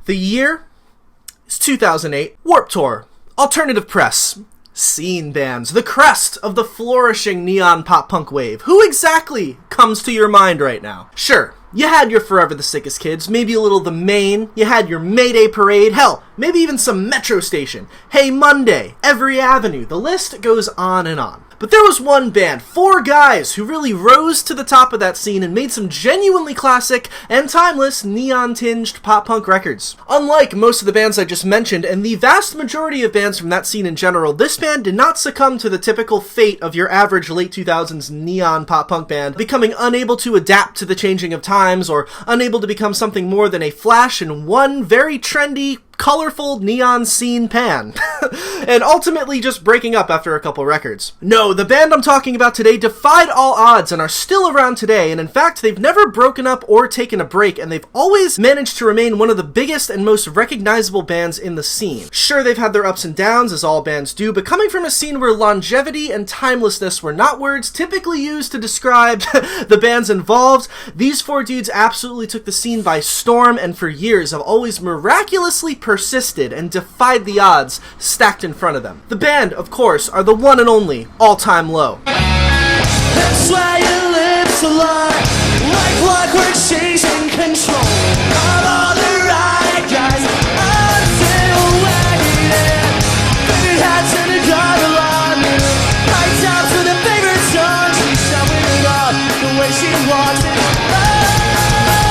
The year is 2008. Warped Tour. Alternative press. Scene bands. The crest of the flourishing neon pop-punk wave. Who exactly comes to your mind right now? Sure, you had your Forever the Sickest Kids, maybe a little The Maine, you had your Mayday Parade, hell, maybe even some Metro Station, Hey Monday, Every Avenue, the list goes on and on. But there was one band, 4 guys, who really rose to the top of that scene and made some genuinely classic and timeless neon-tinged pop-punk records. Unlike most of the bands I just mentioned, and the vast majority of bands from that scene in general, this band did not succumb to the typical fate of your average late 2000s neon pop-punk band, becoming unable to adapt to the changing of times, or unable to become something more than a flash in one very trendy, colorful neon scene pan, and ultimately just breaking up after a couple records. No, the band I'm talking about today defied all odds and are still around today, and in fact, they've never broken up or taken a break, and they've always managed to remain one of the biggest and most recognizable bands in the scene. Sure, they've had their ups and downs, as all bands do, but coming from a scene where longevity and timelessness were not words typically used to describe the bands involved, these 4 dudes absolutely took the scene by storm, and for years have always miraculously persisted and defied the odds stacked in front of them. The band, of course, are the one and only All Time Low. That's why your lips are like clockwork, chasing control of all the right guys until wagging it. Fitted hats and a gargle on you. Lights out to the favorite song. She's showing it off the way she wants it.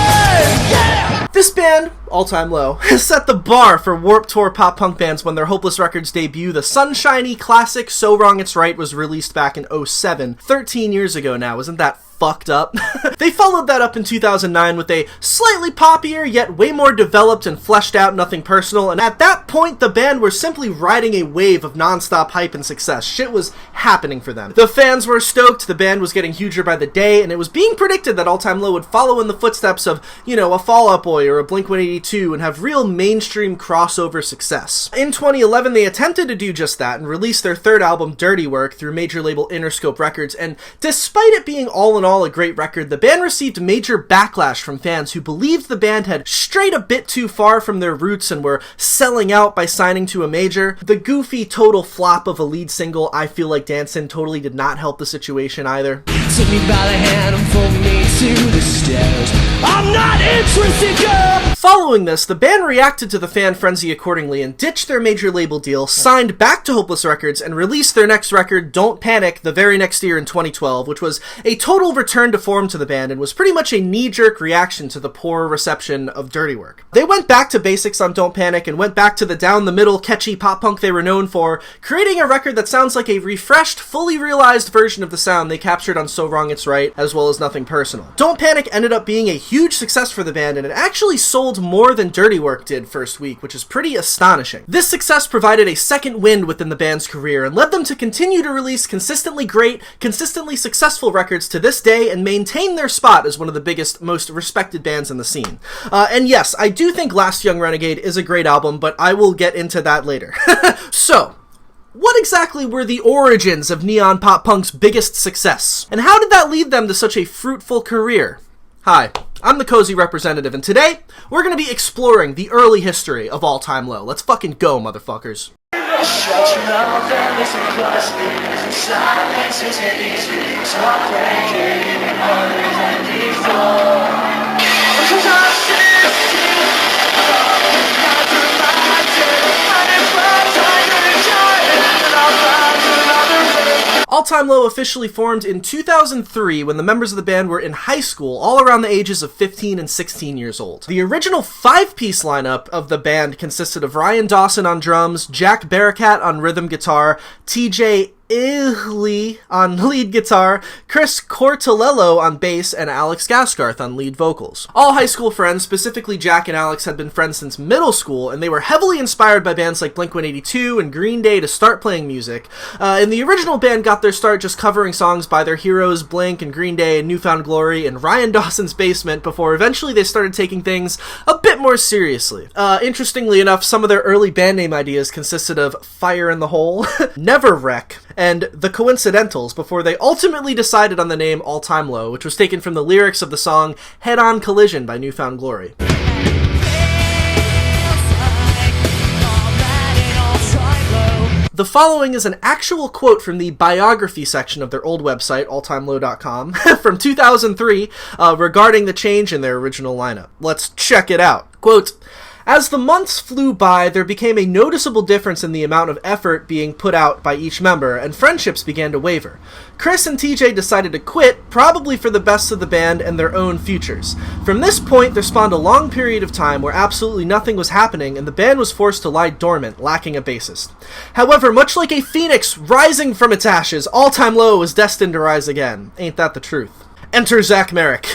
Hey, yeah! This band, All Time Low, has set the bar for Warped Tour pop-punk bands when their Hopeless Records debut. The sunshiny classic So Wrong It's Right was released back in 2007, 13 years ago now. Isn't that fucked up? They followed that up in 2009 with a slightly poppier, yet way more developed and fleshed out Nothing Personal, and at that point, the band were simply riding a wave of non-stop hype and success. Shit was happening for them. The fans were stoked, the band was getting huger by the day, and it was being predicted that All Time Low would follow in the footsteps of, a Fall Out Boy or a Blink-182 and have real mainstream crossover success. In 2011, they attempted to do just that and released their 3rd album, Dirty Work, through major label Interscope Records, and despite it being all in all a great record, the band received major backlash from fans who believed the band had strayed a bit too far from their roots and were selling out by signing to a major. The goofy total flop of a lead single, I Feel Like Dancin', totally did not help the situation either. Took me by the hand and pulled me to the stairs. I'm not interested, girl! Following this, the band reacted to the fan frenzy accordingly and ditched their major label deal, signed back to Hopeless Records, and released their next record, Don't Panic, the very next year in 2012, which was a total return to form to the band and was pretty much a knee-jerk reaction to the poor reception of Dirty Work. They went back to basics on Don't Panic and went back to the down-the-middle, catchy pop-punk they were known for, creating a record that sounds like a refreshed, fully realized version of the sound they captured on So Wrong It's Right, as well as Nothing Personal. Don't Panic ended up being a huge success for the band, and it actually sold more than Dirty Work did first week, which is pretty astonishing. This success provided a second wind within the band's career and led them to continue to release consistently great, consistently successful records to this day and maintain their spot as one of the biggest, most respected bands in the scene. And yes, I do think Last Young Renegade is a great album, but I will get into that later. So, what exactly were the origins of neon pop punk's biggest success? And how did that lead them to such a fruitful career? Hi, I'm the Cozy Representative, and today, we're going to be exploring the early history of All Time Low. Let's fucking go, motherfuckers. Shut your mouth and listen closely. Silence is easy. Stop breaking harder than before. Because I All Time Low officially formed in 2003 when the members of the band were in high school, all around the ages of 15 and 16 years old. The original 5-piece lineup of the band consisted of Ryan Dawson on drums, Jack Barakat on rhythm guitar, TJ Ihley on lead guitar, Chris Cortellello on bass, and Alex Gaskarth on lead vocals. All high school friends, specifically Jack and Alex, had been friends since middle school, and they were heavily inspired by bands like Blink-182 and Green Day to start playing music. And the original band got their start just covering songs by their heroes Blink and Green Day and Newfound Glory in Ryan Dawson's basement before eventually they started taking things a bit more seriously. Interestingly enough, some of their early band name ideas consisted of Fire in the Hole, Never Wreck, and The Coincidentals before they ultimately decided on the name All Time Low, which was taken from the lyrics of the song Head On Collision by Newfound Glory. The following is an actual quote from the biography section of their old website, alltimelow.com, from 2003, regarding the change in their original lineup. Let's check it out. Quote, "As the months flew by, there became a noticeable difference in the amount of effort being put out by each member, and friendships began to waver. Chris and TJ decided to quit, probably for the best of the band and their own futures. From this point, there spawned a long period of time where absolutely nothing was happening, and the band was forced to lie dormant, lacking a bassist. However, much like a phoenix rising from its ashes, All Time Low was destined to rise again. Ain't that the truth?" Enter Zach Merrick.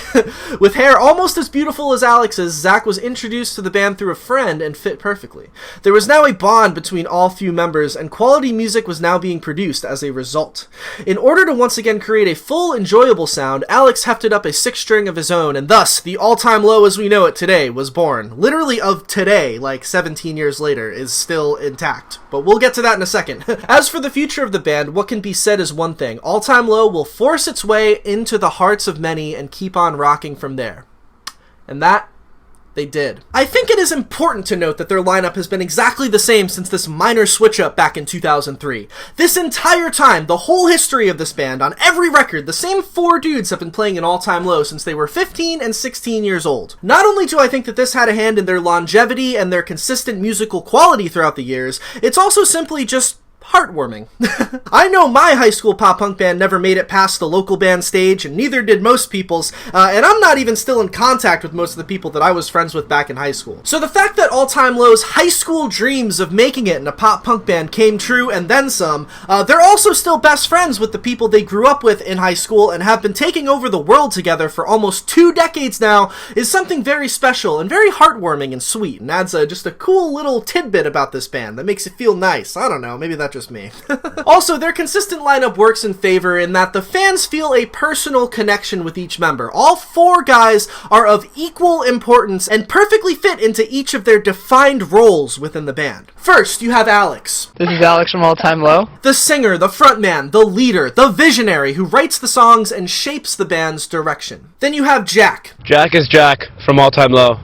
With hair almost as beautiful as Alex's, Zach was introduced to the band through a friend and fit perfectly. There was now a bond between all few members, and quality music was now being produced as a result. In order to once again create a full, enjoyable sound, Alex hefted up a sixth string of his own, and thus, the All Time Low as we know it today was born. Literally of today, like 17 years later, is still intact. But we'll get to that in a second. As for the future of the band, what can be said is one thing. All Time Low will force its way into the hearts of many and keep on rocking from there. And that they did. I think it is important to note that their lineup has been exactly the same since this minor switch-up back in 2003. This entire time, the whole history of this band, on every record, the same four dudes have been playing an All Time Low since they were 15 and 16 years old. Not only do I think that this had a hand in their longevity and their consistent musical quality throughout the years, it's also simply just heartwarming. I know my high school pop-punk band never made it past the local band stage, and neither did most people's, and I'm not even still in contact with most of the people that I was friends with back in high school. So the fact that All Time Low's high school dreams of making it in a pop-punk band came true and then some, they're also still best friends with the people they grew up with in high school and have been taking over the world together for almost 2 decades now, is something very special and very heartwarming and sweet, and adds just a cool little tidbit about this band that makes it feel nice. I don't know, maybe that's just me. Also, their consistent lineup works in favor in that the fans feel a personal connection with each member. All 4 guys are of equal importance and perfectly fit into each of their defined roles within the band. First, you have Alex. This is Alex from All Time Low. The singer, the frontman, the leader, the visionary who writes the songs and shapes the band's direction. Then you have Jack. Jack is Jack from All Time Low.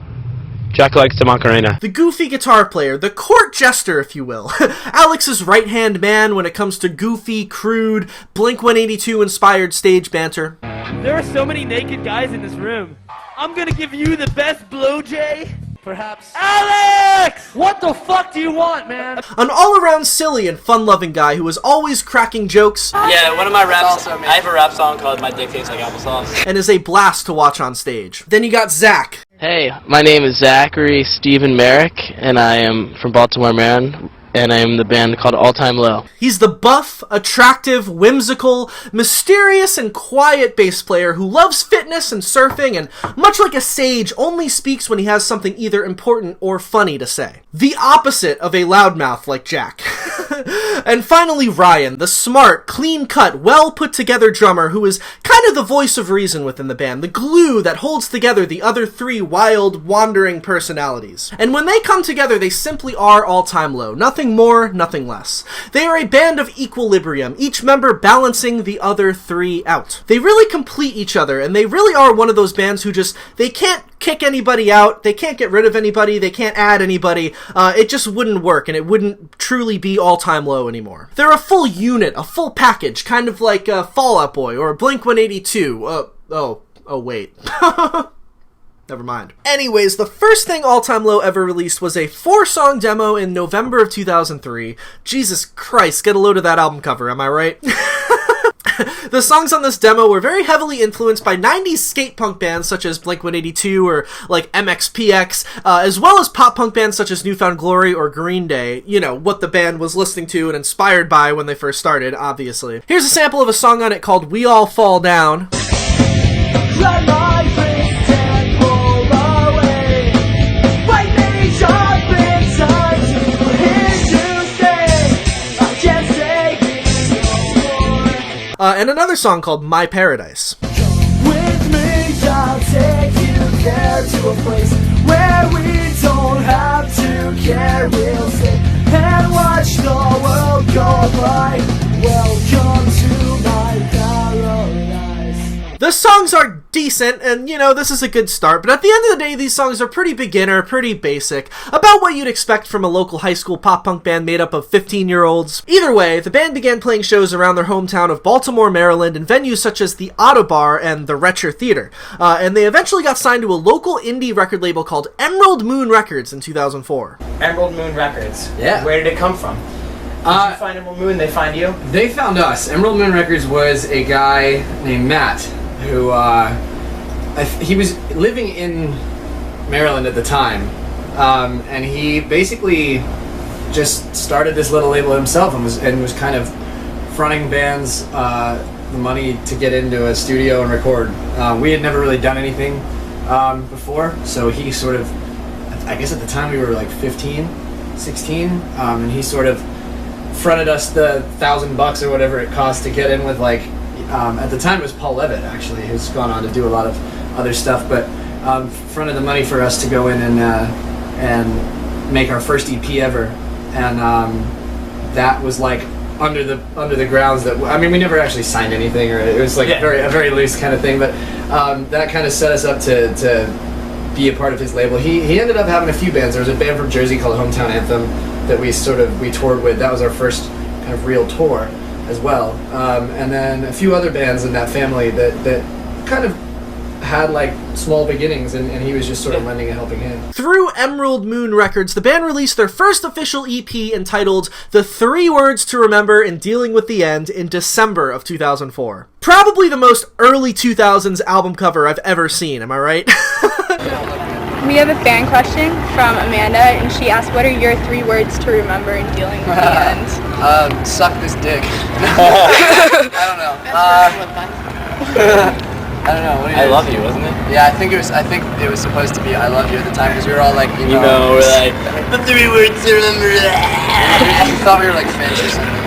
Jack likes the Macarena. The goofy guitar player, the court jester, if you will. Alex's right-hand man when it comes to goofy, crude, Blink-182 inspired stage banter. There are so many naked guys in this room. I'm gonna give you the best blow, Jay. Perhaps. Alex! What the fuck do you want, man? An all-around silly and fun-loving guy who is always cracking jokes. Yeah, one of my raps, I have a rap song called My Dick Tastes Like Applesauce. And is a blast to watch on stage. Then you got Zach. Hey, my name is Zachary Stephen Merrick, and I am from Baltimore, Maryland, and I am the band called All Time Low. He's the buff, attractive, whimsical, mysterious, and quiet bass player who loves fitness and surfing, and much like a sage, only speaks when he has something either important or funny to say. The opposite of a loudmouth like Jack. And finally, Ryan, the smart, clean-cut, well-put-together drummer who is kind of the voice of reason within the band, the glue that holds together the other 3 wild, wandering personalities. And when they come together, they simply are All Time Low. Nothing more, nothing less. They are a band of equilibrium, each member balancing the other 3 out. They really complete each other, and they really are one of those bands who they can't kick anybody out, they can't get rid of anybody, they can't add anybody, it just wouldn't work, and it wouldn't truly be All Time Low anymore. They're a full unit, a full package, kind of like Fall Out Boy or Blink-182. Wait. Never mind. Anyways, the first thing All Time Low ever released was a 4-song demo in November of 2003. Jesus Christ, get a load of that album cover, am I right? The songs on this demo were very heavily influenced by 90s skate punk bands such as Blink-182 or like MXPX, as well as pop punk bands such as Newfound Glory or Green Day, you know, what the band was listening to and inspired by when they first started, obviously. Here's a sample of a song on it called We All Fall Down. And another song called My Paradise. With me, I'll take you there to a place where we don't have to care. We'll sit and watch the world go by. Welcome to my paradise. The songs are deep decent, and this is a good start, but at the end of the day, these songs are pretty beginner, pretty basic, about what you'd expect from a local high school pop-punk band made up of 15-year-olds. Either way, the band began playing shows around their hometown of Baltimore, Maryland, in venues such as the Auto Bar and the Retcher Theater, and they eventually got signed to a local indie record label called Emerald Moon Records in 2004. Emerald Moon Records. Yeah. Where did it come from? Did you find Emerald Moon? They find you? They found us. Emerald Moon Records was a guy named Matt who he was living in Maryland at the time, and he basically just started this little label himself and was kind of fronting bands the money to get into a studio and record. We had never really done anything before, so he sort of, I guess at the time we were like 15, 16, and he sort of fronted us the $1,000 or whatever it cost to get in with, like, at the time it was Paul Levitt, actually, who's gone on to do a lot of other stuff, but fronted the money for us to go in and make our first EP ever, and that was like under the grounds that, I mean, we never actually signed anything, or it was like a very loose kind of thing, but that kind of set us up to be a part of his label. He ended up having a few bands. There was a band from Jersey called Hometown Anthem that we toured with. That was our first kind of real tour as well, and then a few other bands in that family that kind of had like small beginnings, and he was just sort of lending a helping hand. Through Emerald Moon Records, the band released their first official EP entitled The 3 Words to Remember in Dealing with the End in December of 2004. Probably the most early 2000s album cover I've ever seen, am I right? We have a fan question from Amanda, and she asked, what are your 3 words to remember in dealing with the end? Suck this dick. I don't know. I don't know. What do you I love you, wasn't it? Yeah, I think it was supposed to be I love you at the time, because we were all like, we're like, the 3 words to remember. We thought we were like fans or something.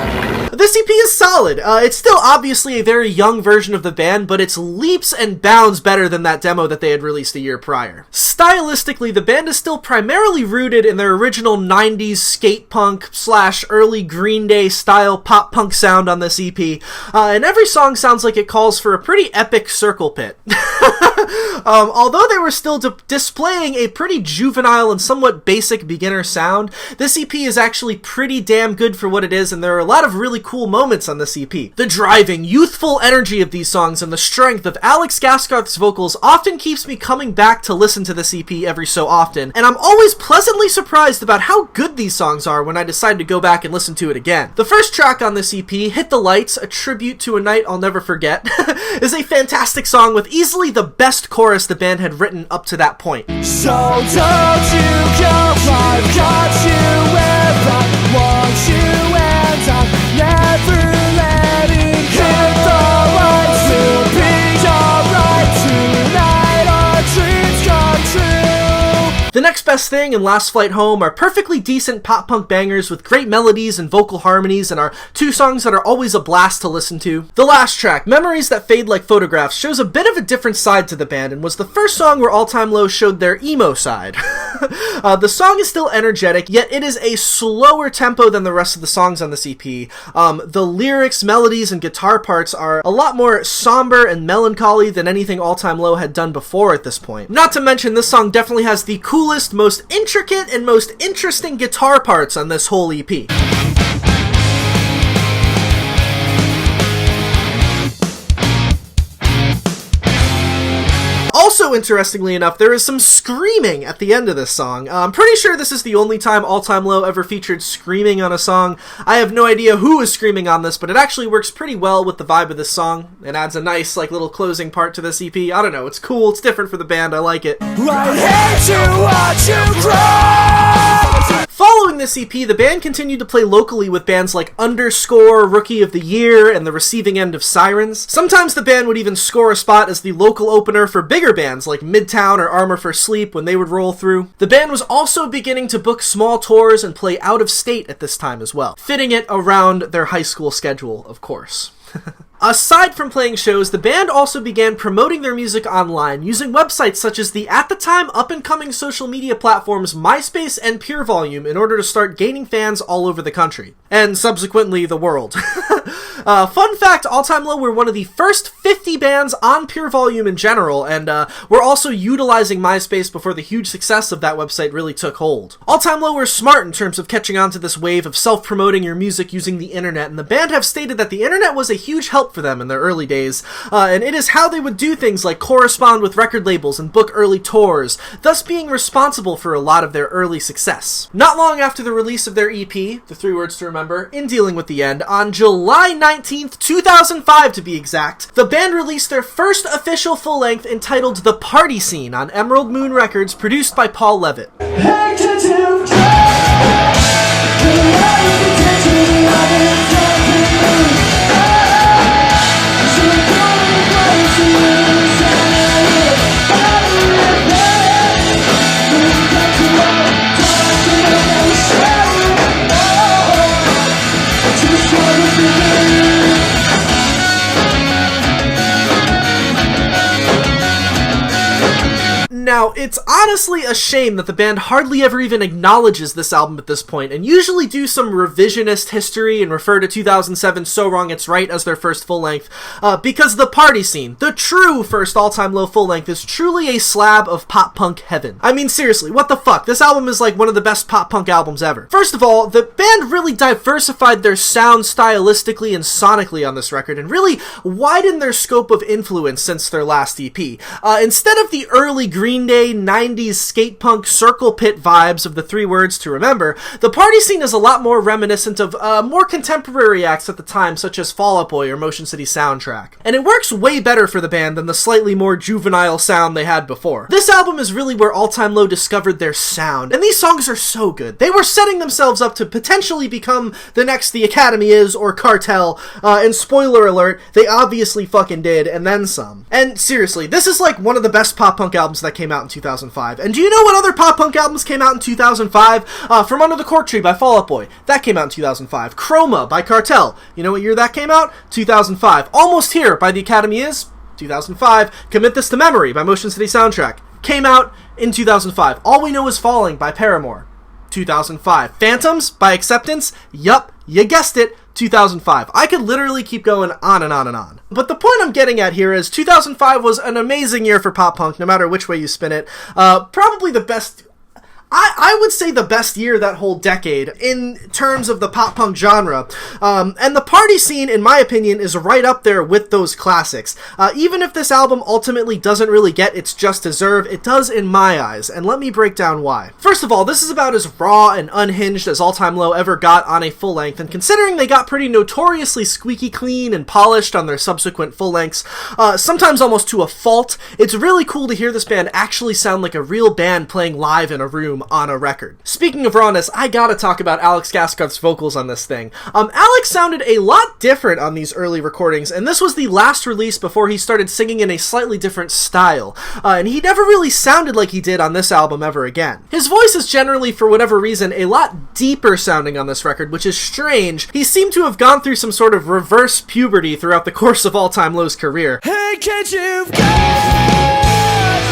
This EP is solid. It's still obviously a very young version of the band, but it's leaps and bounds better than that demo that they had released a year prior. Stylistically, the band is still primarily rooted in their original 90s skate punk / early Green Day style pop punk sound on this EP, and every song sounds like it calls for a pretty epic circle pit. Although they were still displaying a pretty juvenile and somewhat basic beginner sound, this EP is actually pretty damn good for what it is, and there are a lot of really cool moments on this EP. The driving, youthful energy of these songs and the strength of Alex Gaskarth's vocals often keeps me coming back to listen to this EP every so often, and I'm always pleasantly surprised about how good these songs are when I decide to go back and listen to it again. The first track on this EP, Hit the Lights, a tribute to a night I'll never forget, is a fantastic song with easily the best chorus the band had written up to that point. So don't you go, I've got you where I want you, and I'm never letting hit the lights. It'll be alright tonight, our dreams come true. The Next Best Thing and Last Flight Home are perfectly decent pop-punk bangers with great melodies and vocal harmonies, and are 2 songs that are always a blast to listen to. The last track, Memories That Fade Like Photographs, shows a bit of a different side to the band, and was the first song where All Time Low showed their emo side. The song is still energetic, yet it is a slower tempo than the rest of the songs on this EP. The lyrics, melodies, and guitar parts are a lot more somber and melancholy than anything All Time Low had done before at this point. Not to mention, this song definitely has the coolest, most intricate, and most interesting guitar parts on this whole EP. Also, interestingly enough, there is some screaming at the end of this song. I'm pretty sure this is the only time All Time Low ever featured screaming on a song. I have no idea who is screaming on this, but it actually works pretty well with the vibe of this song. It adds a nice, like, little closing part to this EP. I don't know, it's cool, it's different for the band, I like it. I hate to watch you cry. Following this EP, the band continued to play locally with bands like Underscore, Rookie of the Year, and The Receiving End of Sirens. Sometimes the band would even score a spot as the local opener for bigger bands like Midtown or Armor for Sleep when they would roll through. The band was also beginning to book small tours and play out of state at this time as well, fitting it around their high school schedule, of course. Aside from playing shows, the band also began promoting their music online, using websites such as the at the time up-and-coming social media platforms MySpace and Pure Volume in order to start gaining fans all over the country, and subsequently the world. Fun fact, All Time Low were one of the first 50 bands on Pure Volume in general, and we're also utilizing MySpace before the huge success of that website really took hold. All Time Low were smart in terms of catching on to this wave of self-promoting your music using the internet, and the band have stated that the internet was a huge help for them in their early days, and it is how they would do things like correspond with record labels and book early tours, thus being responsible for a lot of their early success. Not long after the release of their EP, The 3 Words to Remember, In Dealing with the End, on July 19th, 2005 to be exact, the band released their first official full-length entitled The Party Scene on Emerald Moon Records, produced by Paul Levitt. Now, it's honestly a shame that the band hardly ever even acknowledges this album at this point, and usually do some revisionist history and refer to 2007's So Wrong It's Right as their first full-length, because The Party Scene, the true first all-time low full-length, is truly a slab of pop-punk heaven. I mean, seriously, what the fuck? This album is like one of the best pop-punk albums ever. First of all, the band really diversified their sound stylistically and sonically on this record, and really widened their scope of influence since their last EP. Instead of the early Green Day 90s skate punk circle pit vibes of The 3 Words to Remember, The Party Scene is a lot more reminiscent of more contemporary acts at the time, such as Fall Out Boy or Motion City Soundtrack. And it works way better for the band than the slightly more juvenile sound they had before. This album is really where All Time Low discovered their sound, and these songs are so good. They were setting themselves up to potentially become the next The Academy Is or Cartel, and spoiler alert, they obviously fucking did, and then some. And seriously, this is like one of the best pop-punk albums that came out in 2005. And do you know what other pop-punk albums came out in 2005? From Under the Cork Tree by Fall Out Boy. That came out in 2005. Chroma by Cartel. You know what year that came out? 2005. Almost Here by The Academy Is? 2005. Commit This to Memory by Motion City Soundtrack. Came out in 2005. All We Know Is Falling by Paramore. 2005. Phantoms by Acceptance? Yup, you guessed it. 2005. I could literally keep going on and on and on. But the point I'm getting at here is 2005 was an amazing year for pop punk, no matter which way you spin it. Probably the best... I would say the best year that whole decade in terms of the pop-punk genre. And The Party Scene, in my opinion, is right up there with those classics. Even if this album ultimately doesn't really get its just deserve, it does in my eyes, and let me break down why. First of all, this is about as raw and unhinged as All Time Low ever got on a full-length, and considering they got pretty notoriously squeaky clean and polished on their subsequent full-lengths, sometimes almost to a fault, it's really cool to hear this band actually sound like a real band playing live in a room on a record. Speaking of rawness, I gotta talk about Alex Gaskarth's vocals on this thing. Alex sounded a lot different on these early recordings, and this was the last release before he started singing in a slightly different style, and he never really sounded like he did on this album ever again. His voice is generally, for whatever reason, a lot deeper sounding on this record, which is strange. He seemed to have gone through some sort of reverse puberty throughout the course of All Time Low's career. Hey, can't you got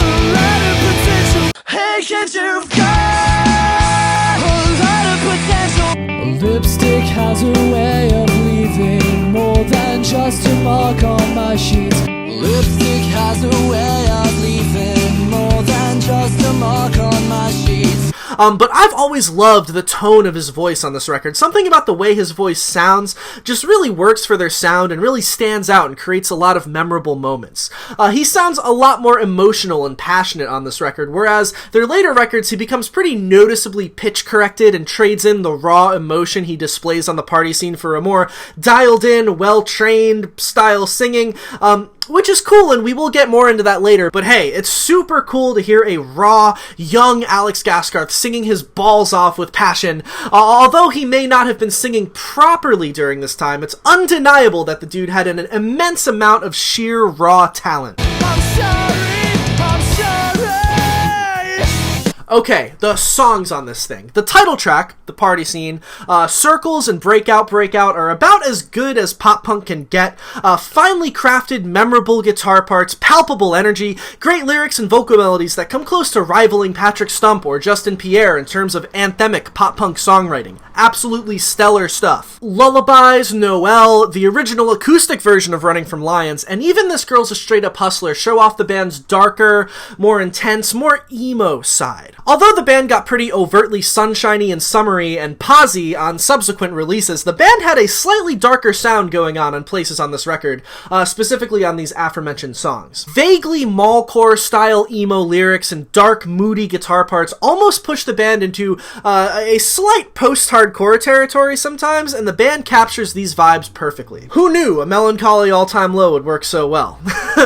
a lot of potential? Hey, can't you got a lot of potential? Lipstick has a way of leaving more than just a mark on my sheets. Lipstick has a way of leaving more than just a mark on my sheets. But I've always loved the tone of his voice on this record. Something about the way his voice sounds just really works for their sound and really stands out and creates a lot of memorable moments. He sounds a lot more emotional and passionate on this record, whereas their later records he becomes pretty noticeably pitch-corrected and trades in the raw emotion he displays on The Party Scene for a more dialed-in, well-trained style singing, which is cool, and we will get more into that later, but hey, it's super cool to hear a raw, young Alex Gaskarth singing his balls off with passion. Although he may not have been singing properly during this time, it's undeniable that the dude had an immense amount of sheer raw talent. I'm sorry. Okay, the songs on this thing. The title track, The Party Scene, Circles and Breakout are about as good as pop punk can get. Finely crafted, memorable guitar parts, palpable energy, great lyrics and vocal melodies that come close to rivaling Patrick Stump or Justin Pierre in terms of anthemic pop punk songwriting. Absolutely stellar stuff. Lullabies, Noel, the original acoustic version of Running from Lions, and even This Girl's a Straight Up Hustler show off the band's darker, more intense, more emo side. Although the band got pretty overtly sunshiny and summery and posy on subsequent releases, the band had a slightly darker sound going on places on this record, specifically on these aforementioned songs. Vaguely mallcore style emo lyrics and dark, moody guitar parts almost push the band into a slight post-hardcore territory sometimes, and the band captures these vibes perfectly. Who knew a melancholy all-time low would work so well?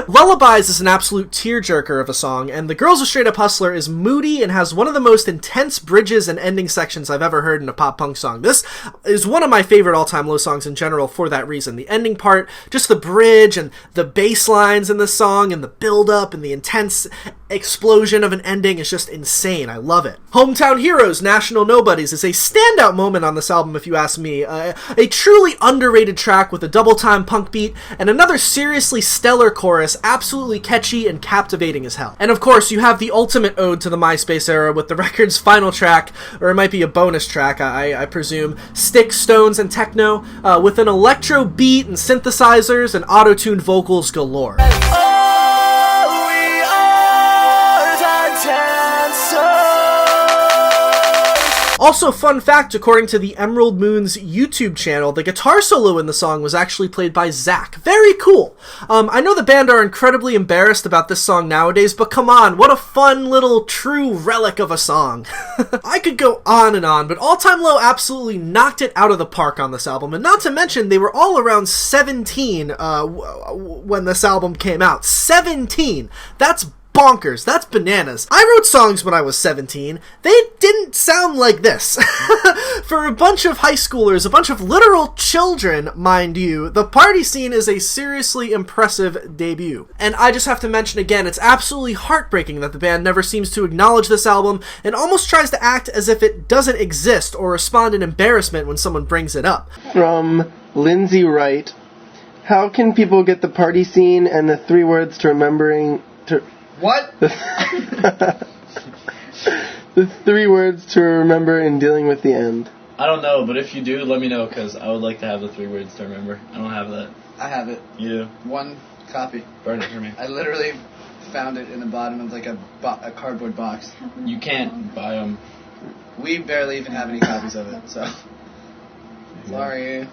Lullabies is an absolute tearjerker of a song, and The Girl's a Straight Up Hustler is moody and has one of the most intense bridges and ending sections I've ever heard in a pop punk song. This is one of my favorite all-time low songs in general for that reason. The ending part, just the bridge and the bass lines in the song and the build-up and the intense explosion of an ending is just insane. I love it. Hometown Heroes, National Nobodies is a standout moment on this album if you ask me. A truly underrated track with a double-time punk beat and another seriously stellar chorus, absolutely catchy and captivating as hell. And of course, you have the ultimate ode to the MySpace era with the record's final track, or it might be a bonus track, I presume, Sticks, Stones, and Techno, with an electro beat and synthesizers and auto-tuned vocals galore. Also, fun fact, according to the Emerald Moon's YouTube channel, the guitar solo in the song was actually played by Zach. Very cool. I know the band are incredibly embarrassed about this song nowadays, but come on, what a fun little true relic of a song. I could go on and on, but All Time Low absolutely knocked it out of the park on this album, and not to mention, they were all around 17 when this album came out. 17! That's bonkers. That's bananas. I wrote songs when I was 17. They didn't sound like this. For a bunch of high schoolers, a bunch of literal children, mind you, The Party Scene is a seriously impressive debut. And I just have to mention again, it's absolutely heartbreaking that the band never seems to acknowledge this album and almost tries to act as if it doesn't exist or respond in embarrassment when someone brings it up. From Lindsay Wright, how can people get The Party Scene and the 3 words to remembering... What? The 3 words to remember in dealing with the end. I don't know, but if you do, let me know, because I would like to have the 3 words to remember. I don't have that. I have it. You do? 1 copy. Burn it for me. I literally found it in the bottom of like a cardboard box. You can't buy them. We barely even have any copies of it, so... Sorry.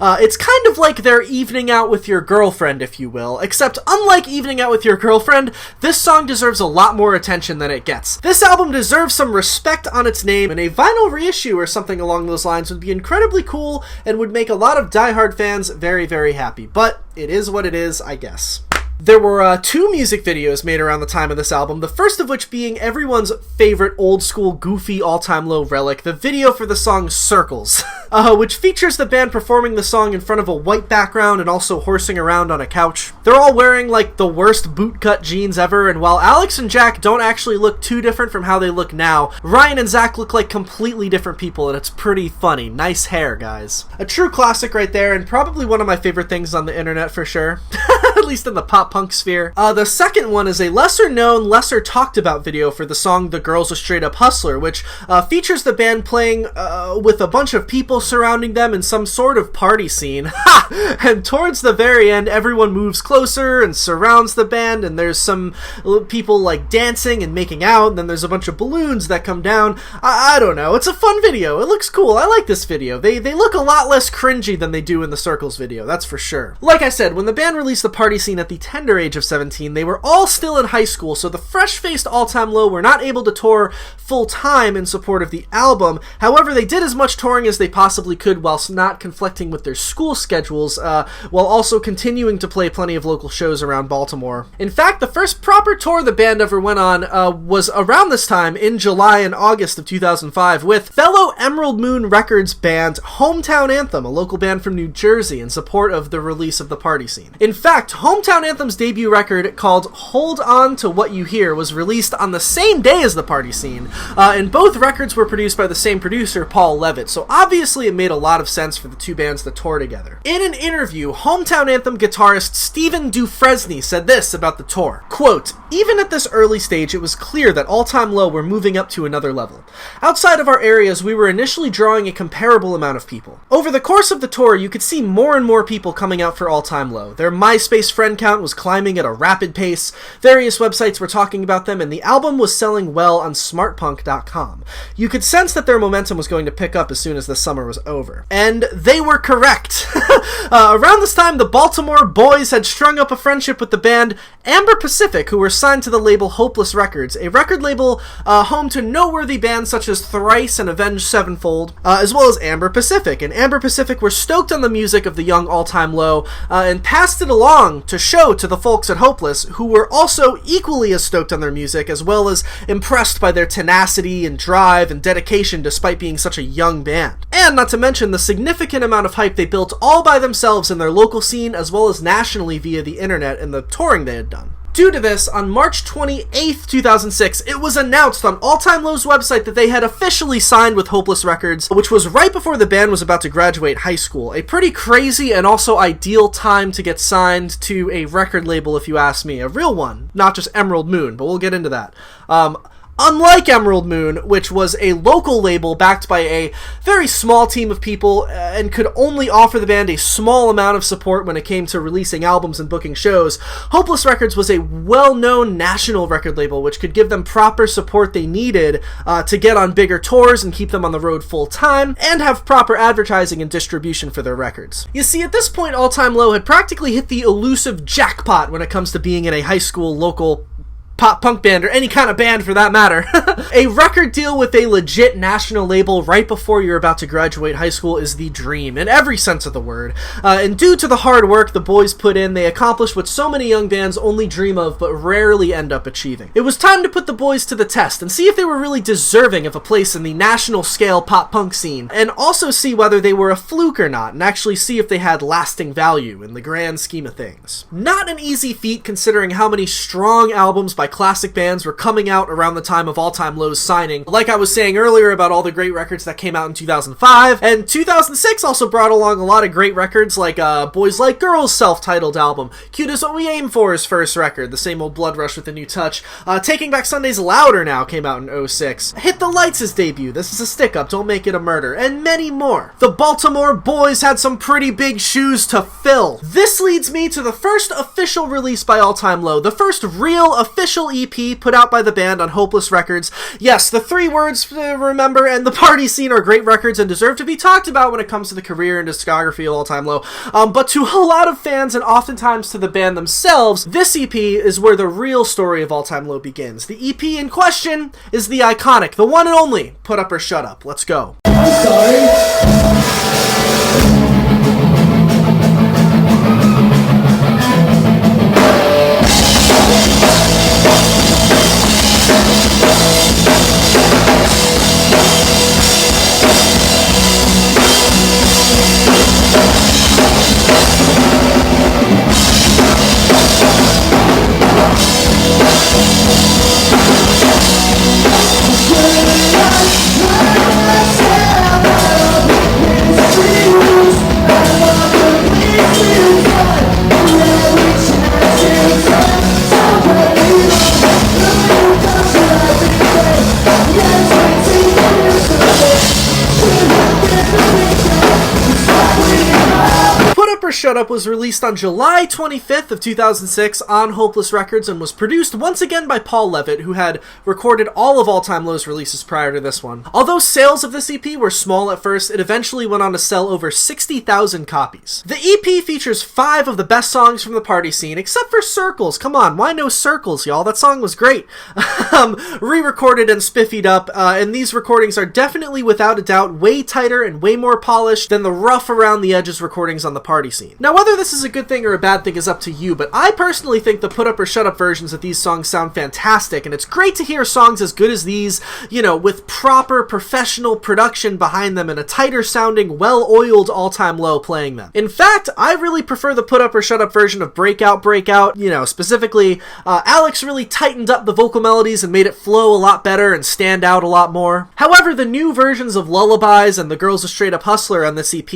It's kind of like they're evening out with your girlfriend, if you will, except unlike evening out with your girlfriend, this song deserves a lot more attention than it gets. This album deserves some respect on its name, and a vinyl reissue or something along those lines would be incredibly cool and would make a lot of diehard fans very, very happy. But it is what it is, I guess. There were 2 music videos made around the time of this album, the first of which being everyone's favorite old-school, goofy, all-time low relic, the video for the song Circles, which features the band performing the song in front of a white background and also horsing around on a couch. They're all wearing, like, the worst bootcut jeans ever, and while Alex and Jack don't actually look too different from how they look now, Ryan and Zach look like completely different people, and it's pretty funny. Nice hair, guys. A true classic right there, and probably one of my favorite things on the internet for sure. At least in the pop punk sphere. The second one is a lesser known, lesser talked about video for the song The Girl's a Straight Up Hustler, which features the band playing with a bunch of people surrounding them in some sort of party scene. Ha! And towards the very end, everyone moves closer and surrounds the band, and there's some people like dancing and making out, and then there's a bunch of balloons that come down. I don't know. It's a fun video. It looks cool. I like this video. They look a lot less cringy than they do in the Circles video, that's for sure. Like I said, when the band released The Party Scene at the tender age of 17, they were all still in high school, so the fresh-faced All Time Low were not able to tour full-time in support of the album. However, they did as much touring as they possibly could whilst not conflicting with their school schedules, while also continuing to play plenty of local shows around Baltimore. In fact, the first proper tour the band ever went on was around this time, in July and August of 2005, with fellow Emerald Moon Records band Hometown Anthem, a local band from New Jersey, in support of the release of The Party Scene. In fact, Hometown Anthem's debut record, called Hold On to What You Hear, was released on the same day as the Party Scene, and both records were produced by the same producer, Paul Levitt, so obviously it made a lot of sense for the two bands to tour together. In an interview, Hometown Anthem guitarist Stephen Dufresne said this about the tour, quote, "Even at this early stage, it was clear that All Time Low were moving up to another level. Outside of our areas, we were initially drawing a comparable amount of people. Over the course of the tour, you could see more and more people coming out for All Time Low. Their MySpace friend count was climbing at a rapid pace, various websites were talking about them, and the album was selling well on smartpunk.com. You could sense that their momentum was going to pick up as soon as the summer was over." And they were correct. Around this time, the Baltimore boys had strung up a friendship with the band Amber Pacific, who were signed to the label Hopeless Records, a record label home to noteworthy bands such as Thrice and Avenged Sevenfold, as well as Amber Pacific. And Amber Pacific were stoked on the music of the young All Time Low, and passed it along to show to the folks at Hopeless, who were also equally as stoked on their music, as well as impressed by their tenacity and drive and dedication despite being such a young band. And not to mention the significant amount of hype they built all by themselves in their local scene, as well as nationally via the internet and the touring they had done. Due to this, on March 28th, 2006, it was announced on All Time Low's website that they had officially signed with Hopeless Records, which was right before the band was about to graduate high school. A pretty crazy and also ideal time to get signed to a record label, if you ask me. A real one, not just Emerald Moon, but we'll get into that. Unlike Emerald Moon, which was a local label backed by a very small team of people and could only offer the band a small amount of support when it came to releasing albums and booking shows, Hopeless Records was a well-known national record label which could give them proper support they needed to get on bigger tours and keep them on the road full-time, and have proper advertising and distribution for their records. You see, at this point, All Time Low had practically hit the elusive jackpot when it comes to being in a high school local pop punk band, or any kind of band for that matter. A record deal with a legit national label right before you're about to graduate high school is the dream, in every sense of the word. And due to the hard work the boys put in, they accomplished what so many young bands only dream of but rarely end up achieving. It was time to put the boys to the test and see if they were really deserving of a place in the national scale pop punk scene, and also see whether they were a fluke or not, and actually see if they had lasting value in the grand scheme of things. Not an easy feat considering how many strong albums by classic bands were coming out around the time of All Time Low's signing. Like I was saying earlier about all the great records that came out in 2005, and 2006 also brought along a lot of great records like Boys Like Girls' self-titled album, Cute Is What We Aim For's first record, the same old Blood Rush with a new touch, Taking Back Sundays Louder Now came out in 06, Hit the Lights' debut, This Is a Stick-Up, Don't Make It a Murder, and many more. The Baltimore boys had some pretty big shoes to fill. This leads me to the first official release by All Time Low, the first real official EP put out by the band on Hopeless Records. Yes, the 3 words to remember and the Party Scene are great records and deserve to be talked about when it comes to the career and discography of All Time Low. But to a lot of fans and oftentimes to the band themselves, this EP is where the real story of All Time Low begins. The EP in question is the iconic, the one and only Put Up or Shut Up. Let's go. I'm sorry. Shut Up was released on July 25th of 2006 on Hopeless Records and was produced once again by Paul Levitt, who had recorded all of All Time Low's releases prior to this one. Although sales of this EP were small at first, it eventually went on to sell over 60,000 copies. The EP features 5 of the best songs from the Party Scene, except for Circles. Come on, why no Circles, y'all? That song was great. Re-recorded and spiffied up, and these recordings are definitely, without a doubt, way tighter and way more polished than the rough around the edges recordings on the Party Scene. scene. Now, whether this is a good thing or a bad thing is up to you, but I personally think the Put Up or Shut Up versions of these songs sound fantastic, and it's great to hear songs as good as these, you know, with proper professional production behind them and a tighter sounding, well-oiled All Time Low playing them. In fact, I really prefer the Put Up or Shut Up version of Breakout Breakout. You know, specifically, Alex really tightened up the vocal melodies and made it flow a lot better and stand out a lot more. However, the new versions of Lullabies and The Girl's a Straight Up Hustler on this EP,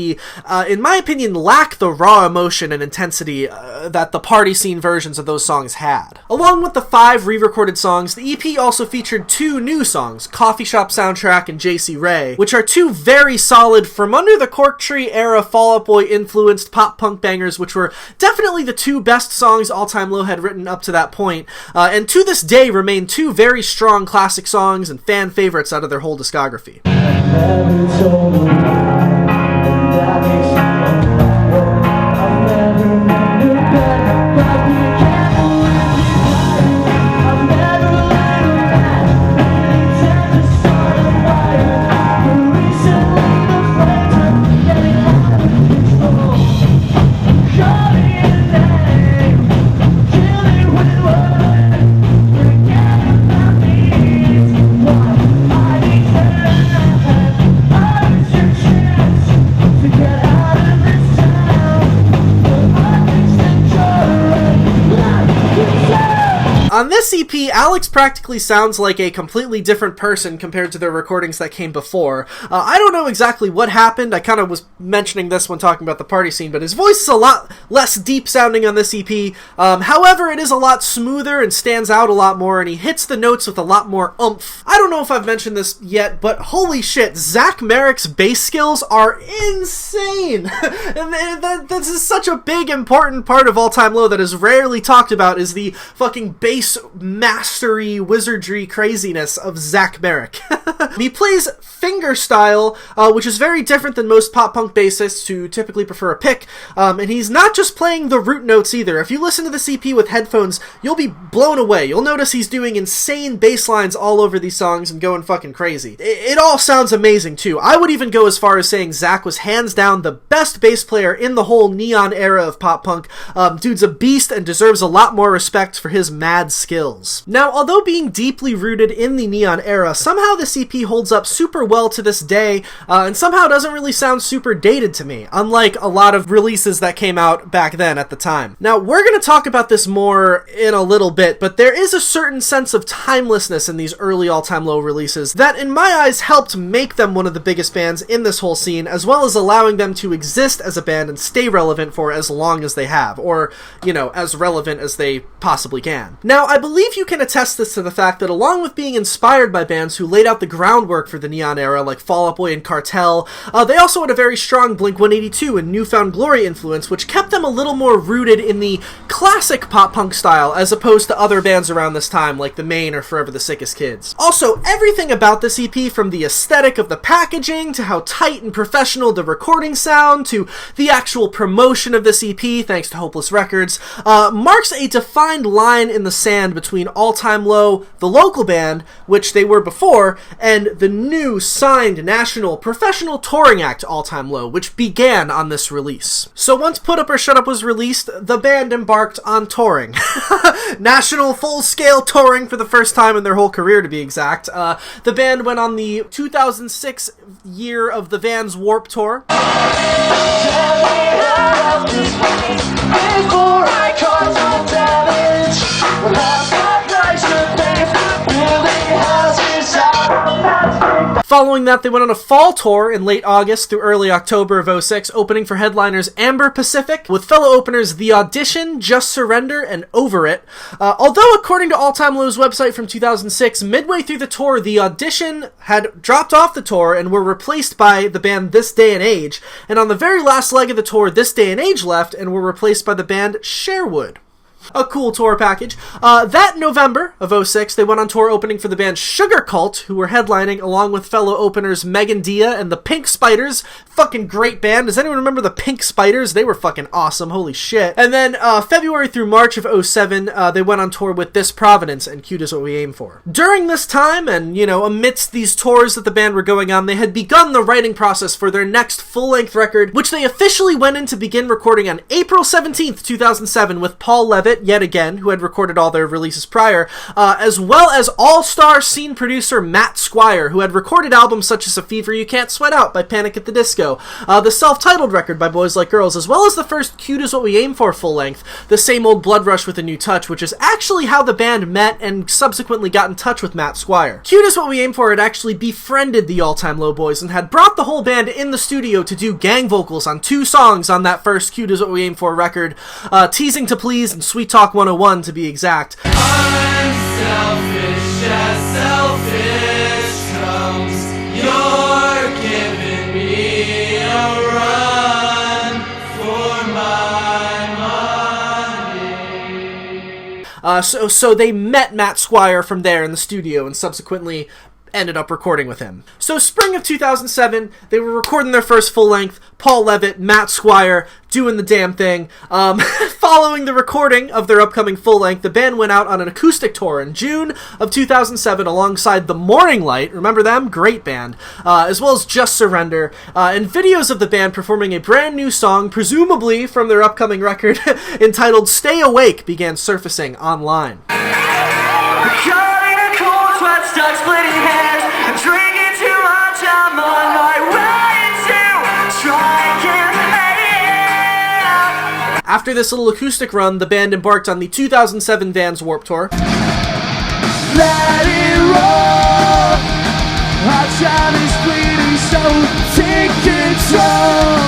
in my opinion, lack the raw emotion and intensity that the party scene versions of those songs had. Along with the 5 re-recorded songs, the EP also featured 2 new songs, Coffee Shop Soundtrack and JC Ray, which are 2 very solid from under the Cork Tree era Fall Out Boy influenced pop punk bangers, which were definitely the 2 best songs All Time Low had written up to that point, and to this day remain 2 very strong classic songs and fan favorites out of their whole discography. On this EP, Alex practically sounds like a completely different person compared to the recordings that came before. I don't know exactly what happened. I kind of was mentioning this when talking about the party scene, but his voice is a lot less deep sounding on this EP. However, it is a lot smoother and stands out a lot more, and he hits the notes with a lot more oomph. I don't know if I've mentioned this yet, but holy shit, Zach Merrick's bass skills are insane! And this is such a big, important part of All Time Low that is rarely talked about, is the fucking bass mastery, wizardry craziness of Zach Merrick. He plays fingerstyle, which is very different than most pop-punk bassists who typically prefer a pick, and he's not just playing the root notes either. If you listen to this EP with headphones, you'll be blown away. You'll notice he's doing insane bass lines all over these songs and going fucking crazy. It all sounds amazing too. I would even go as far as saying Zach was hands down the best bass player in the whole neon era of pop-punk. Dude's a beast and deserves a lot more respect for his mad skills. Now, although being deeply rooted in the neon era, somehow this EP holds up super well to this day, and somehow doesn't really sound super dated to me, unlike a lot of releases that came out back then at the time. Now, we're going to talk about this more in a little bit, but there is a certain sense of timelessness in these early All Time Low releases that, in my eyes, helped make them one of the biggest bands in this whole scene, as well as allowing them to exist as a band and stay relevant for as long as they have, or, you know, as relevant as they possibly can. Now, I believe you can attest this to the fact that along with being inspired by bands who laid out the groundwork for the neon era, like Fall Out Boy and Cartel, they also had a very strong Blink-182 and New Found Glory influence, which kept them a little more rooted in the classic pop-punk style, as opposed to other bands around this time, like The Maine or Forever the Sickest Kids. Also, everything about this EP, from the aesthetic of the packaging, to how tight and professional the recording sound, to the actual promotion of this EP, thanks to Hopeless Records, marks a defined line in the sand between All Time Low, the local band, which they were before, and the new signed national professional touring act All Time Low, which began on this release. So once Put Up or Shut Up was released, the band embarked on touring. National full-scale touring for the first time in their whole career, to be exact. The band went on the 2006 year of the Vans Warped Tour. Following that, they went on a fall tour in late August through early October of 2006, opening for headliners Amber Pacific, with fellow openers The Audition, Just Surrender, and Over It. Although, according to All Time Low's website from 2006, midway through the tour, The Audition had dropped off the tour and were replaced by the band This Day and Age, and on the very last leg of the tour, This Day and Age left and were replaced by the band Sherwood. A cool tour package. That November of 06, they went on tour opening for the band Sugar Cult, who were headlining along with fellow openers Megan Dia and the Pink Spiders. Fucking great band. Does anyone remember the Pink Spiders? They were fucking awesome. Holy shit. And then February through March of 07, they went on tour with This Providence and Cute Is What We Aim For. During this time, and, you know, amidst these tours that the band were going on, they had begun the writing process for their next full-length record, which they officially went in to begin recording on April 17th, 2007, with Paul Levitt, yet again, who had recorded all their releases prior, as well as all-star scene producer Matt Squire, who had recorded albums such as A Fever You Can't Sweat Out by Panic at the Disco, the self-titled record by Boys Like Girls, as well as the first Cute Is What We Aim For full-length, The Same Old Blood Rush with a New Touch, which is actually how the band met and subsequently got in touch with Matt Squire. Cute Is What We Aim For had actually befriended the All Time Low Boys and had brought the whole band in the studio to do gang vocals on 2 songs on that first Cute Is What We Aim For record, Teasing to Please and Sweet Talk 101 to be exact. Unselfish as selfish comes, you're giving me a run for my money. So they met Matt Squire from there in the studio and subsequently ended up recording with him. So spring of 2007, they were recording their first full-length, Paul Levitt, Matt Squire, doing the damn thing. Following the recording of their upcoming full-length, the band went out on an acoustic tour in June of 2007 alongside The Morning Light, remember them? Great band. As well as Just Surrender, and videos of the band performing a brand new song, presumably from their upcoming record, entitled Stay Awake, began surfacing online. Stuck splitting hairs and drinking too much. I'm on my way to try and get out. After this little acoustic run, the band embarked on the 2007 Vans Warped Tour. Let it roll. Our time is fleeting, so take control.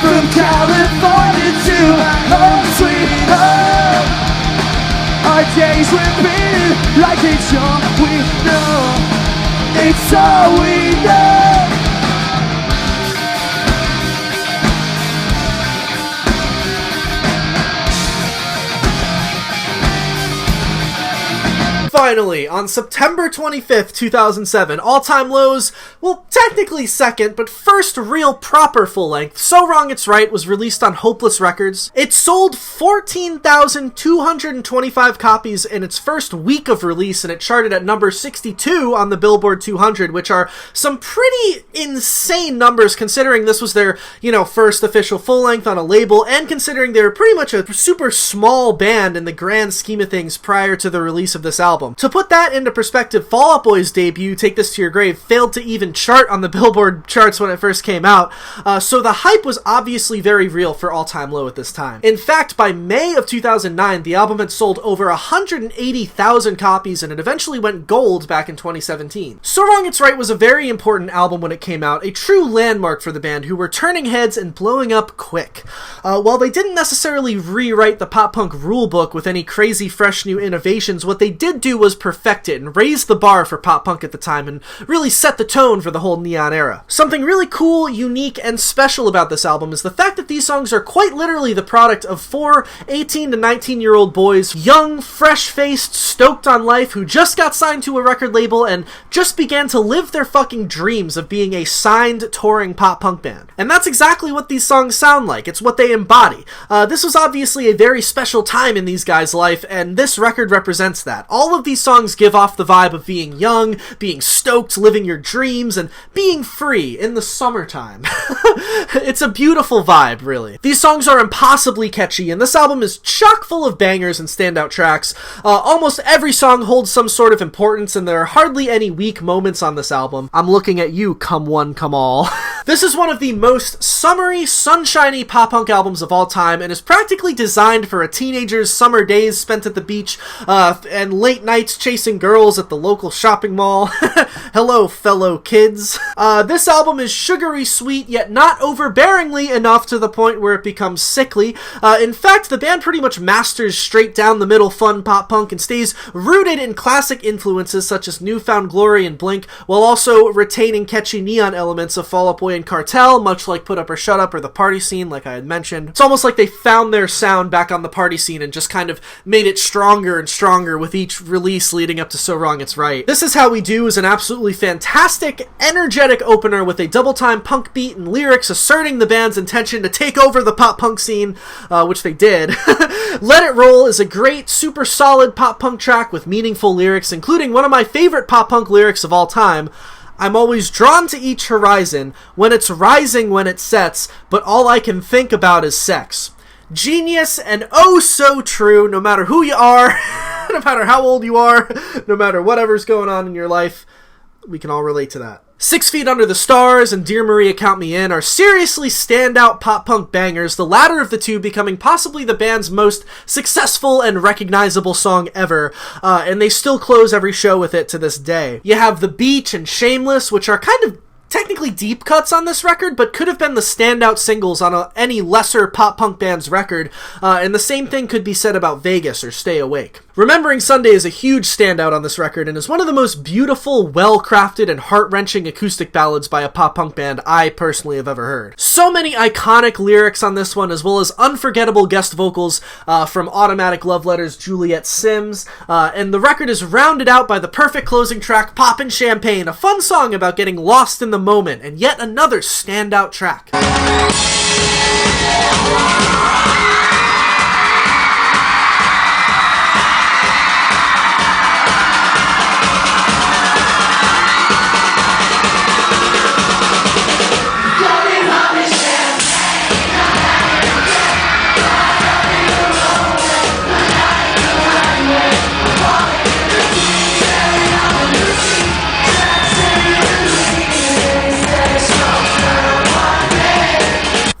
From California to my home sweet home. Our days repeated like it's all we know. It's all we know. Finally, on September 25th, 2007, All Time Low's, well, technically second, but first real proper full-length, So Wrong It's Right, was released on Hopeless Records. It sold 14,225 copies in its first week of release, and it charted at number 62 on the Billboard 200, which are some pretty insane numbers considering this was their, first official full-length on a label, and considering they were pretty much a super small band in the grand scheme of things prior to the release of this album. To put that into perspective, Fall Out Boy's debut, Take This to Your Grave, failed to even chart on the Billboard charts when it first came out, so the hype was obviously very real for All Time Low at this time. In fact, by May of 2009, the album had sold over 180,000 copies, and it eventually went gold back in 2017. So Wrong It's Right was a very important album when it came out, a true landmark for the band, who were turning heads and blowing up quick. While they didn't necessarily rewrite the pop-punk rulebook with any crazy fresh new innovations, what they did do was perfect it and raise the bar for pop-punk at the time and really set the tone for the whole neon era. Something really cool, unique, and special about this album is the fact that these songs are quite literally the product of 4 18 to 19-year-old boys, young, fresh-faced, stoked on life, who just got signed to a record label and just began to live their fucking dreams of being a signed, touring pop-punk band. And that's exactly what these songs sound like. It's what they embody. This was obviously a very special time in these guys' life, and this record represents that. All of these songs give off the vibe of being young, being stoked, living your dreams, and being free in the summertime. It's a beautiful vibe, really. These songs are impossibly catchy, and this album is chock full of bangers and standout tracks. Almost every song holds some sort of importance, and there are hardly any weak moments on this album. I'm looking at you, come one, come all. This is one of the most summery, sunshiny pop-punk albums of all time, and is practically designed for a teenager's summer days spent at the beach, and late nights nights chasing girls at the local shopping mall. Hello, fellow kids. This album is sugary sweet, yet not overbearingly enough to the point where it becomes sickly. In fact, the band pretty much masters straight down the middle fun pop punk and stays rooted in classic influences such as Newfound Glory and Blink, while also retaining catchy neon elements of Fall Out Boy and Cartel, much like Put Up or Shut Up or The Party Scene, like I had mentioned. It's almost like they found their sound back on The Party Scene and just kind of made it stronger and stronger with each release leading up to So Wrong It's Right. This Is How We Do is an absolutely fantastic, energetic opener with a double-time punk beat and lyrics asserting the band's intention to take over the pop punk scene, which they did. Let It Roll is a great, super solid pop punk track with meaningful lyrics, including one of my favorite pop punk lyrics of all time. I'm always drawn to each horizon, when it's rising when it sets, but all I can think about is sex. Genius and oh so true, no matter who you are, no matter how old you are, no matter whatever's going on in your life, we can all relate to that. 6 Feet Under the Stars and Dear Maria Count Me In are seriously standout pop-punk bangers, the latter of the two becoming possibly the band's most successful and recognizable song ever, and they still close every show with it to this day. You have The Beach and Shameless, which are kind of technically deep cuts on this record, but could have been the standout singles on any lesser pop-punk band's record, and the same thing could be said about Vegas or Stay Awake. Remembering Sunday is a huge standout on this record and is one of the most beautiful, well-crafted, and heart-wrenching acoustic ballads by a pop-punk band I personally have ever heard. So many iconic lyrics on this one, as well as unforgettable guest vocals from Automatic Love Letters' Juliet Sims, and the record is rounded out by the perfect closing track, Poppin' Champagne, a fun song about getting lost in the moment, and yet another standout track.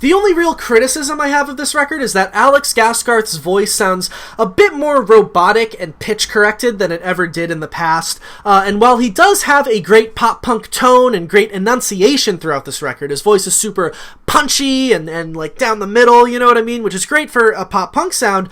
The only real criticism I have of this record is that Alex Gaskarth's voice sounds a bit more robotic and pitch-corrected than it ever did in the past, and while he does have a great pop-punk tone and great enunciation throughout this record, his voice is super punchy and like down the middle, you know what I mean, which is great for a pop-punk sound,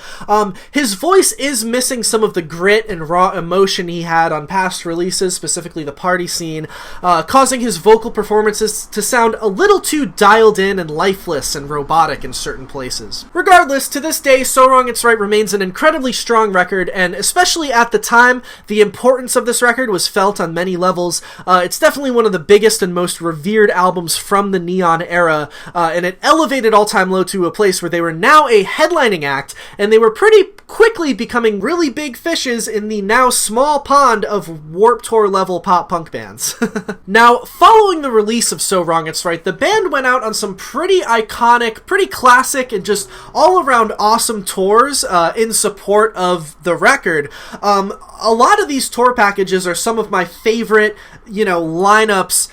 his voice is missing some of the grit and raw emotion he had on past releases, specifically The Party Scene, causing his vocal performances to sound a little too dialed in and lifeless and robotic in certain places. Regardless, to this day, So Wrong It's Right remains an incredibly strong record, and especially at the time, the importance of this record was felt on many levels. It's definitely one of the biggest and most revered albums from the Neon era, and it elevated All Time Low to a place where they were now a headlining act, and they were pretty quickly becoming really big fishes in the now small pond of Warped Tour level pop punk bands. Now, following the release of So Wrong It's Right, the band went out on some pretty iconic, pretty classic, and just all-around awesome tours in support of the record. A lot of these tour packages are some of my favorite, lineups,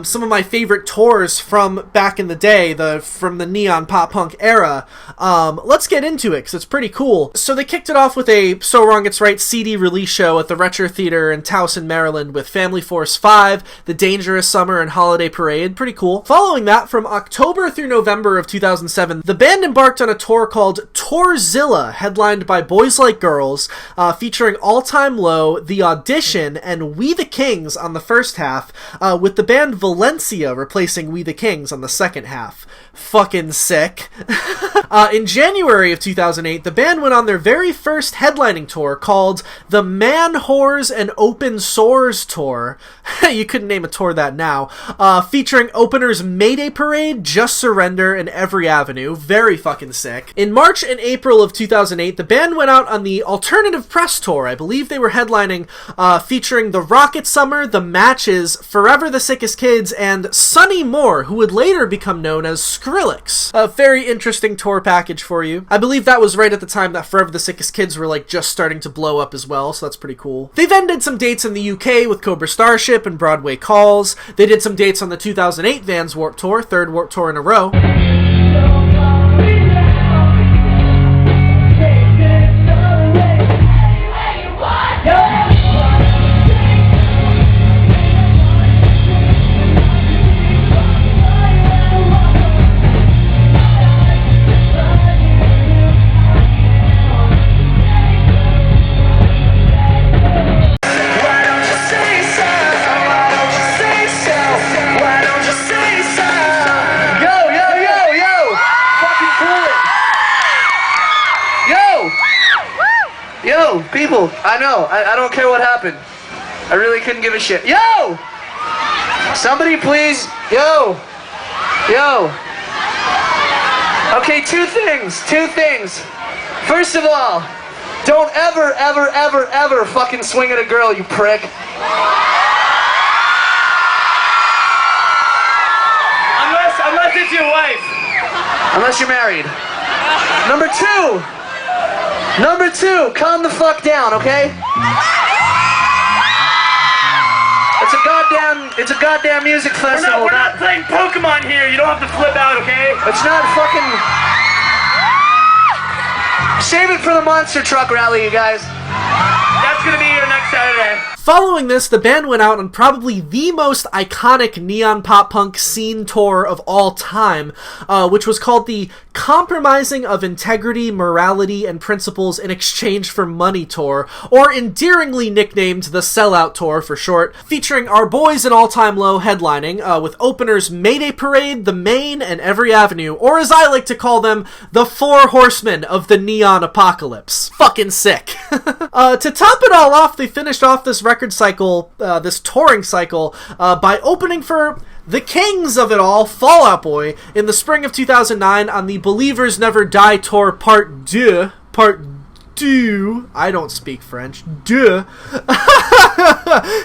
some of my favorite tours from back in the day, from the neon pop punk era. Let's get into it, because it's pretty cool. So they kicked it off with a So Wrong It's Right CD release show at the Retro Theater in Towson, Maryland, with Family Force 5, The Dangerous Summer, and Holiday Parade. Pretty cool. Following that, from October through November of 2007, the band embarked on a tour called Tourzilla, headlined by Boys Like Girls, featuring All Time Low, The Audition, and We the Kings on the first half, with the band Valencia replacing We the Kings on the second half. Fucking sick. In January of 2008, the band went on their very first headlining tour called the Man Whores and Open Sores Tour. You couldn't name a tour that now. Featuring openers Mayday Parade, Just Surrender, and Every Avenue. Very fucking sick. In March and April of 2008, the band went out on the Alternative Press Tour. I believe they were headlining, featuring the Rocket Summer, The Matches, Forever the Sickest Kids, and Sonny Moore, who would later become known as Skrillex. A very interesting tour package for you. I believe that was right at the time that Forever the Sickest Kids were just starting to blow up as well, so that's pretty cool. They then did some dates in the UK with Cobra Starship and Broadway Calls. They did some dates on the 2008 Vans Warped Tour, third Warped Tour in a row. people. I know. I don't care what happened. I really couldn't give a shit. Yo! Somebody please. Yo! Yo! Okay, two things. First of all, don't ever fucking swing at a girl, you prick. Unless it's your wife. Unless you're married. Number two, calm the fuck down, okay? It's a goddamn music festival. We're not playing Pokemon here. You don't have to flip out, okay? It's not fucking... Save it for the monster truck rally, you guys. That's gonna be here next Saturday. Following this, the band went out on probably the most iconic neon pop punk scene tour of all time, which was called the Compromising of Integrity, Morality, and Principles in Exchange for Money Tour, or endearingly nicknamed the Sellout Tour for short, featuring our boys in All Time Low headlining, with openers Mayday Parade, The Main, and Every Avenue, or as I like to call them, the Four Horsemen of the Neon Apocalypse. Fucking sick. To top it all off, they finished off this record cycle, this touring cycle, by opening for the kings of it all, Fall Out Boy, in the spring of 2009 on the Believers Never Die Tour Part 2. I don't speak French.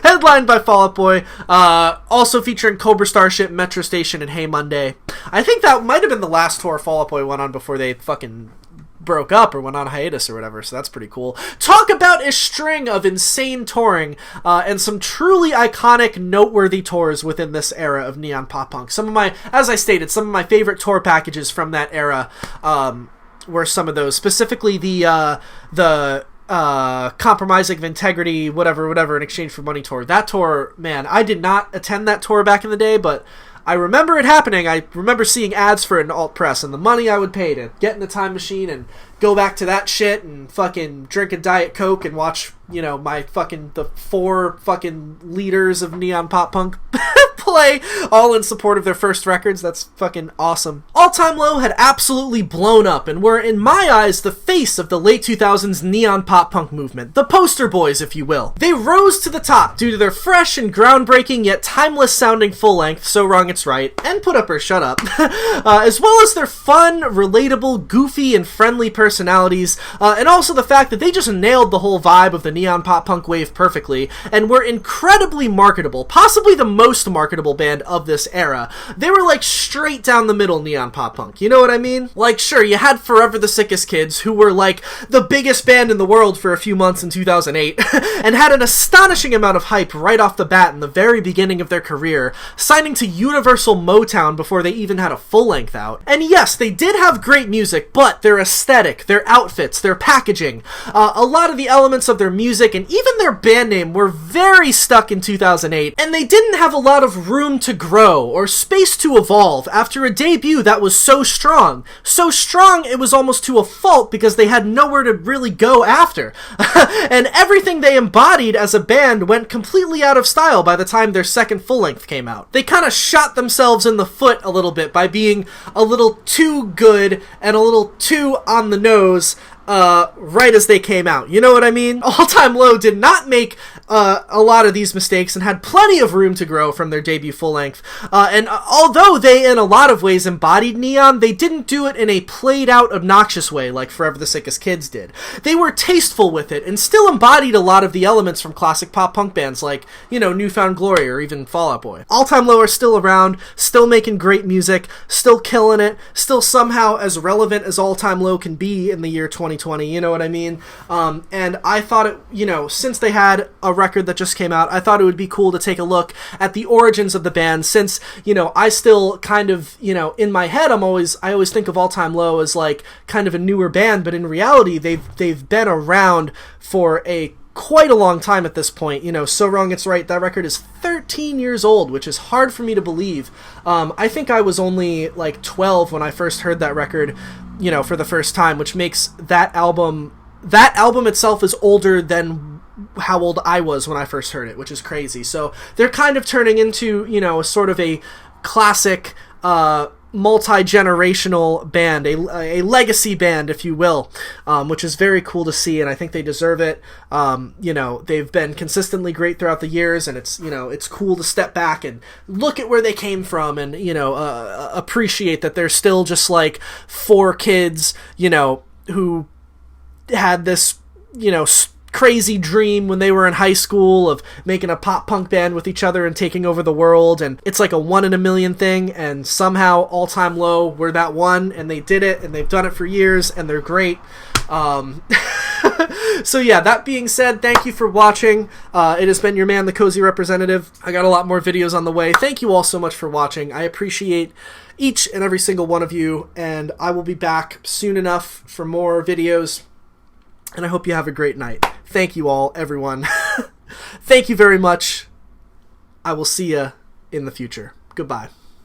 Headlined by Fall Out Boy, also featuring Cobra Starship, Metro Station, and Hey Monday. I think that might have been the last tour Fall Out Boy went on before they fucking broke up or went on hiatus or whatever, so that's pretty cool. Talk about a string of insane touring, and some truly iconic, noteworthy tours within this era of neon pop punk. As I stated, some of my favorite tour packages from that era, were some of those, specifically the Compromising of Integrity, whatever, in exchange for money tour. That tour, man, I did not attend that tour back in the day, but I remember it happening. I remember seeing ads for it in alt press, and the money I would pay to get in the time machine and go back to that shit and fucking drink a Diet Coke and watch, the 4 fucking leaders of neon pop punk play, all in support of their first records. That's fucking awesome. All Time Low had absolutely blown up and were, in my eyes, the face of the late 2000s neon pop punk movement. The poster boys, if you will. They rose to the top due to their fresh and groundbreaking yet timeless sounding full length, So Wrong It's Right, and Put Up or Shut Up, as well as their fun, relatable, goofy, and friendly personalities, and also the fact that they just nailed the whole vibe of the neon pop punk wave perfectly, and were incredibly marketable, possibly the most marketable band of this era. They were like straight down the middle neon pop punk, you know what I mean? Like, sure, you had Forever the Sickest Kids, who were like the biggest band in the world for a few months in 2008, and had an astonishing amount of hype right off the bat in the very beginning of their career, signing to Universal Motown before they even had a full length out. And yes, they did have great music, but their aesthetic, their outfits, their packaging, a lot of the elements of their music, and even their band name were very stuck in 2008, and they didn't have a lot of room to grow or space to evolve after a debut that was so strong. So strong it was almost to a fault because they had nowhere to really go after. And everything they embodied as a band went completely out of style by the time their second full length came out. They kind of shot themselves in the foot a little bit by being a little too good and a little too on the nose right as they came out. You know what I mean? All Time Low did not make a lot of these mistakes and had plenty of room to grow from their debut full length. And although they, in a lot of ways, embodied neon, they didn't do it in a played out, obnoxious way like Forever the Sickest Kids did. They were tasteful with it and still embodied a lot of the elements from classic pop punk bands like, New Found Glory or even Fall Out Boy. All Time Low are still around, still making great music, still killing it, still somehow as relevant as All Time Low can be in the year 2020, you know what I mean? And I thought it, since they had a record that just came out, I thought it would be cool to take a look at the origins of the band, since, I still kind of, in my head, I always think of All Time Low as like kind of a newer band, but in reality, they've been around for quite a long time at this point. So Wrong It's Right, that record is 13 years old, which is hard for me to believe. I think I was only like 12 when I first heard that record, for the first time, which makes that album itself is older than how old I was when I first heard it, which is crazy. So they're kind of turning into, sort of a classic, multi-generational band, a legacy band, if you will, which is very cool to see, and I think they deserve it. They've been consistently great throughout the years, and it's cool to step back and look at where they came from, and appreciate that they're still just like four kids, who had this, crazy dream when they were in high school of making a pop punk band with each other and taking over the world, and it's like a 1 in a million thing, and somehow All Time Low were that one, and they did it, and they've done it for years, and they're great. So yeah, that being said, thank you for watching. It has been your man, the Cozy Representative. I got a lot more videos on the way. Thank you all so much for watching. I appreciate each and every single one of you, and I will be back soon enough for more videos, and I hope you have a great night. Thank you all, everyone. Thank you very much. I will see you in the future. Goodbye.